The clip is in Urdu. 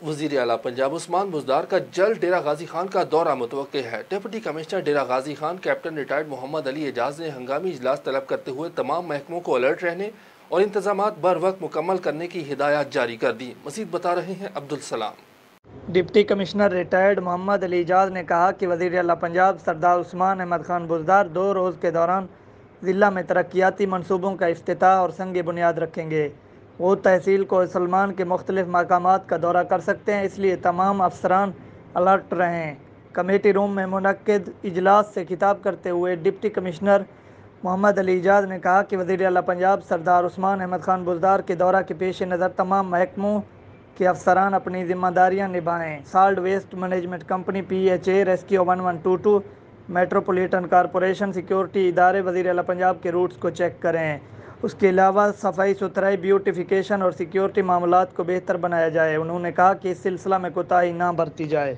وزیر اعلیٰ پنجاب عثمان بزدار کا جلد ڈیرہ غازی خان کا دورہ متوقع ہے۔ Deputy commissioner Dera Ghazi Khan captain retired محمد علی اعجاز نے ہنگامی اجلاس طلب کرتے ہوئے تمام محکموں کو الرٹ رہنے اور انتظامات بر وقت مکمل کرنے کی ہدایات جاری کر دی۔ مزید بتا رہے ہیں عبدالسلام۔ ڈپٹی کمشنر ریٹائرڈ محمد علی اعجاز نے کہا کہ وزیر اعلیٰ پنجاب سردار عثمان احمد خان بزدار 2 روز کے دوران ضلع میں ترقیاتی منصوبوں کا افتتاح اور سنگ بنیاد رکھیں گے۔ وہ تحصیل کو سلمان کے مختلف مقامات کا دورہ کر سکتے ہیں، اس لیے تمام افسران الرٹ رہیں۔ کمیٹی روم میں منعقد اجلاس سے خطاب کرتے ہوئے ڈپٹی کمشنر محمد علی اعجاز نے کہا کہ وزیر اعلیٰ پنجاب سردار عثمان احمد خان بزدار کے دورہ کے پیش نظر تمام محکموں کے افسران اپنی ذمہ داریاں نبھائیں۔ Solid waste management company PHA، rescue 1122، metropolitan corporation, security ادارے وزیر اعلیٰ پنجاب کے روٹس کو چیک کریں۔ اس کے علاوہ صفائی ستھرائی، بیوٹیفیکیشن اور سیکیورٹی معاملات کو بہتر بنایا جائے۔ انہوں نے کہا کہ اس سلسلہ میں کوتاہی نہ برتی جائے۔